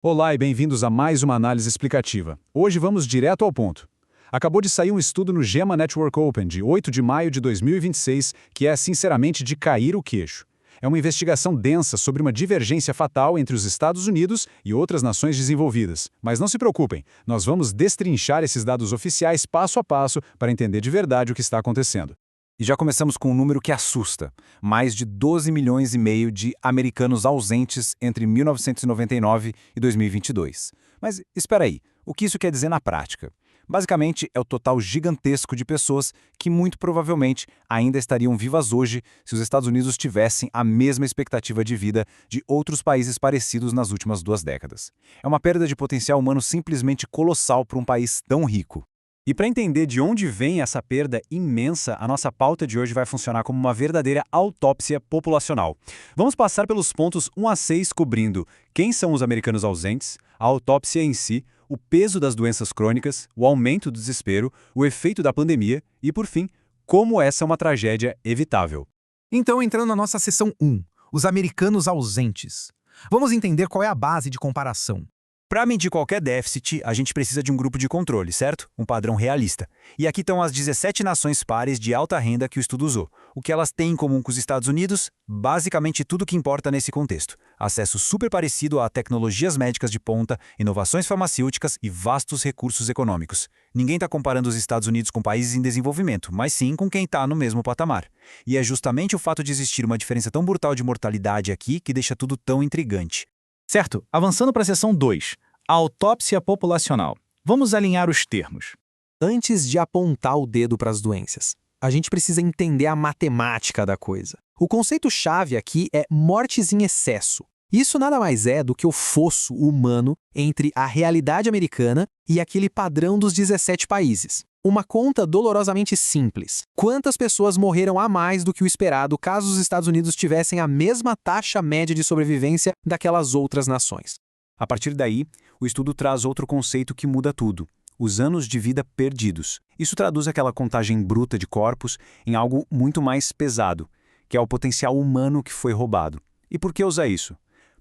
Olá e bem-vindos a mais uma análise explicativa. Hoje vamos direto ao ponto. Acabou de sair um estudo no Gemma Network Open, de 8 de maio de 2026, que é, sinceramente, de cair o queixo. É uma investigação densa sobre uma divergência fatal entre os Estados Unidos e outras nações desenvolvidas. Mas não se preocupem, nós vamos destrinchar esses dados oficiais passo a passo para entender de verdade o que está acontecendo. E já começamos com um número que assusta. Mais de 12 milhões e meio de americanos ausentes entre 1999 e 2022. Mas espera aí, o que isso quer dizer na prática? Basicamente, é o total gigantesco de pessoas que muito provavelmente ainda estariam vivas hoje se os Estados Unidos tivessem a mesma expectativa de vida de outros países parecidos nas últimas 2 décadas. É uma perda de potencial humano simplesmente colossal para um país tão rico. E para entender de onde vem essa perda imensa, a nossa pauta de hoje vai funcionar como uma verdadeira autópsia populacional. Vamos passar pelos pontos 1 a 6, cobrindo quem são os americanos ausentes, a autópsia em si, o peso das doenças crônicas, o aumento do desespero, o efeito da pandemia e, por fim, como essa é uma tragédia evitável. Então, entrando na nossa seção 1, os americanos ausentes. Vamos entender qual é a base de comparação. Para medir qualquer déficit, a gente precisa de um grupo de controle, certo? Um padrão realista. E aqui estão as 17 nações pares de alta renda que o estudo usou. O que elas têm em comum com os Estados Unidos? Basicamente tudo que importa nesse contexto. Acesso super parecido a tecnologias médicas de ponta, inovações farmacêuticas e vastos recursos econômicos. Ninguém está comparando os Estados Unidos com países em desenvolvimento, mas sim com quem está no mesmo patamar. E é justamente o fato de existir uma diferença tão brutal de mortalidade aqui que deixa tudo tão intrigante. Certo, avançando para a seção 2, a autópsia populacional. Vamos alinhar os termos. Antes de apontar o dedo para as doenças, a gente precisa entender a matemática da coisa. O conceito-chave aqui é mortes em excesso. Isso nada mais é do que o fosso humano entre a realidade americana e aquele padrão dos 17 países. Uma conta dolorosamente simples. Quantas pessoas morreram a mais do que o esperado caso os Estados Unidos tivessem a mesma taxa média de sobrevivência daquelas outras nações? A partir daí, o estudo traz outro conceito que muda tudo: os anos de vida perdidos. Isso traduz aquela contagem bruta de corpos em algo muito mais pesado, que é o potencial humano que foi roubado. E por que usar isso?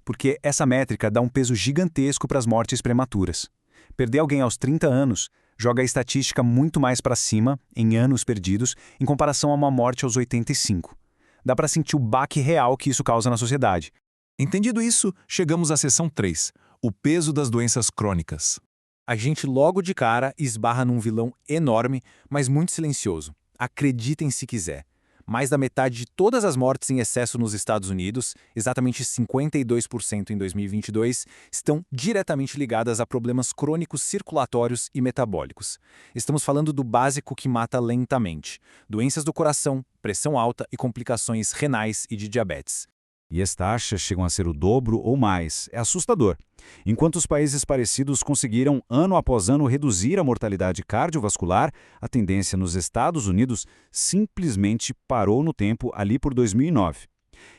Porque essa métrica dá um peso gigantesco para as mortes prematuras. Perder alguém aos 30 anos joga a estatística muito mais para cima, em anos perdidos, em comparação a uma morte aos 85. Dá para sentir o baque real que isso causa na sociedade. Entendido isso, chegamos à seção 3, o peso das doenças crônicas. A gente logo de cara esbarra num vilão enorme, mas muito silencioso. Acreditem se quiser. Mais da metade de todas as mortes em excesso nos Estados Unidos, exatamente 52% em 2022, estão diretamente ligadas a problemas crônicos circulatórios e metabólicos. Estamos falando do básico que mata lentamente: doenças do coração, pressão alta e complicações renais e de diabetes. E as taxas chegam a ser o dobro ou mais. É assustador. Enquanto os países parecidos conseguiram, ano após ano, reduzir a mortalidade cardiovascular, a tendência nos Estados Unidos simplesmente parou no tempo ali por 2009.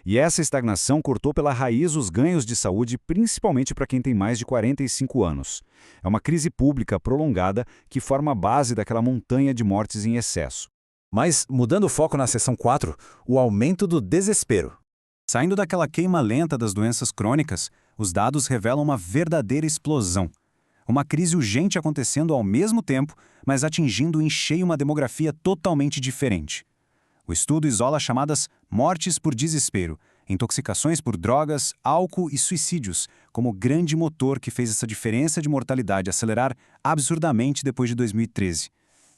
E essa estagnação cortou pela raiz os ganhos de saúde, principalmente para quem tem mais de 45 anos. É uma crise pública prolongada que forma a base daquela montanha de mortes em excesso. Mas, mudando o foco na seção 4, o aumento do desespero. Saindo daquela queima lenta das doenças crônicas, os dados revelam uma verdadeira explosão. Uma crise urgente acontecendo ao mesmo tempo, mas atingindo em cheio uma demografia totalmente diferente. O estudo isola chamadas mortes por desespero, intoxicações por drogas, álcool e suicídios, como o grande motor que fez essa diferença de mortalidade acelerar absurdamente depois de 2013.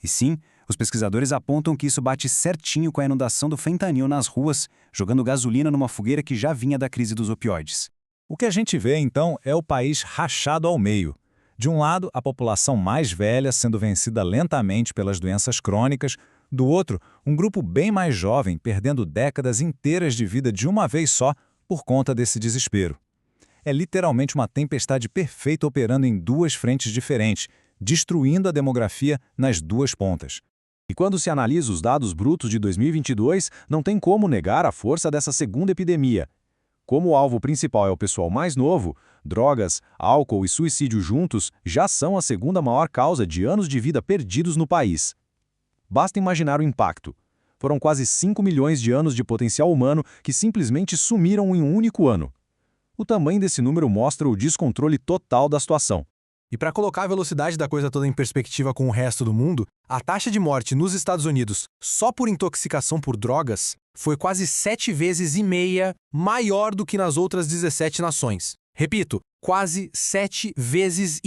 E sim, os pesquisadores apontam que isso bate certinho com a inundação do fentanil nas ruas, jogando gasolina numa fogueira que já vinha da crise dos opioides. O que a gente vê, então, é o país rachado ao meio. De um lado, a população mais velha sendo vencida lentamente pelas doenças crônicas, do outro, um grupo bem mais jovem perdendo décadas inteiras de vida de uma vez só por conta desse desespero. É literalmente uma tempestade perfeita operando em duas frentes diferentes, destruindo a demografia nas duas pontas. E quando se analisa os dados brutos de 2022, não tem como negar a força dessa segunda epidemia. Como o alvo principal é o pessoal mais novo, drogas, álcool e suicídio juntos já são a segunda maior causa de anos de vida perdidos no país. Basta imaginar o impacto. Foram quase 5 milhões de anos de potencial humano que simplesmente sumiram em um único ano. O tamanho desse número mostra o descontrole total da situação. E para colocar a velocidade da coisa toda em perspectiva com o resto do mundo, a taxa de morte nos Estados Unidos, só por intoxicação por drogas, foi quase 7,5 vezes maior do que nas outras 17 nações. Repito, quase 7,5 vezes.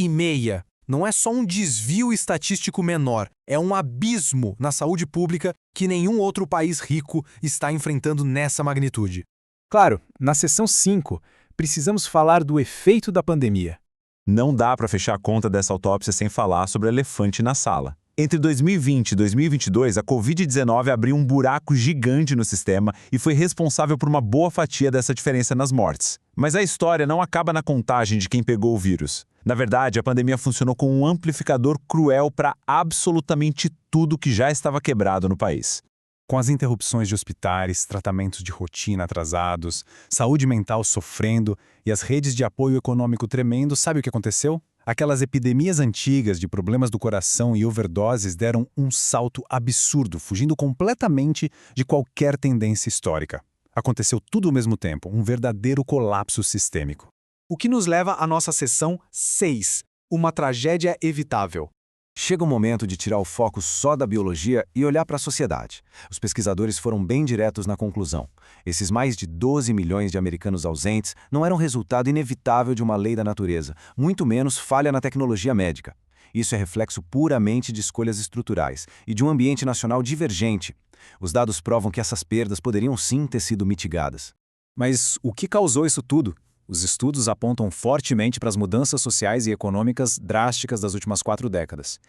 Não é só um desvio estatístico menor, é um abismo na saúde pública que nenhum outro país rico está enfrentando nessa magnitude. Claro, na seção 5, precisamos falar do efeito da pandemia. Não dá para fechar a conta dessa autópsia sem falar sobre o elefante na sala. Entre 2020 e 2022, a Covid-19 abriu um buraco gigante no sistema e foi responsável por uma boa fatia dessa diferença nas mortes. Mas a história não acaba na contagem de quem pegou o vírus. Na verdade, a pandemia funcionou como um amplificador cruel para absolutamente tudo que já estava quebrado no país. Com as interrupções de hospitais, tratamentos de rotina atrasados, saúde mental sofrendo e as redes de apoio econômico tremendo, sabe o que aconteceu? Aquelas epidemias antigas de problemas do coração e overdoses deram um salto absurdo, fugindo completamente de qualquer tendência histórica. Aconteceu tudo ao mesmo tempo, um verdadeiro colapso sistêmico. O que nos leva à nossa seção 6, uma tragédia evitável. Chega o momento de tirar o foco só da biologia e olhar para a sociedade. Os pesquisadores foram bem diretos na conclusão. Esses mais de 12 milhões de americanos ausentes não eram resultado inevitável de uma lei da natureza, muito menos falha na tecnologia médica. Isso é reflexo puramente de escolhas estruturais e de um ambiente nacional divergente. Os dados provam que essas perdas poderiam sim ter sido mitigadas. Mas o que causou isso tudo? Os estudos apontam fortemente para as mudanças sociais e econômicas drásticas das últimas 4 décadas.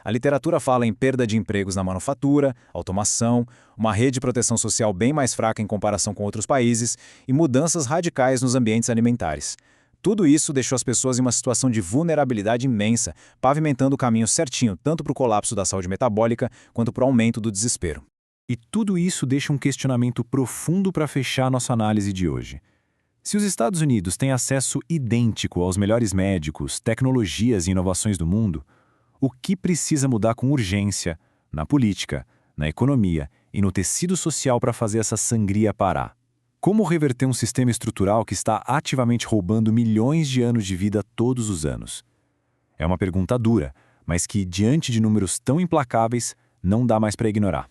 A literatura fala em perda de empregos na manufatura, automação, uma rede de proteção social bem mais fraca em comparação com outros países e mudanças radicais nos ambientes alimentares. Tudo isso deixou as pessoas em uma situação de vulnerabilidade imensa, pavimentando o caminho certinho tanto para o colapso da saúde metabólica quanto para o aumento do desespero. E tudo isso deixa um questionamento profundo para fechar nossa análise de hoje. Se os Estados Unidos têm acesso idêntico aos melhores médicos, tecnologias e inovações do mundo, o que precisa mudar com urgência na política, na economia e no tecido social para fazer essa sangria parar? Como reverter um sistema estrutural que está ativamente roubando milhões de anos de vida todos os anos? É uma pergunta dura, mas que, diante de números tão implacáveis, não dá mais para ignorar.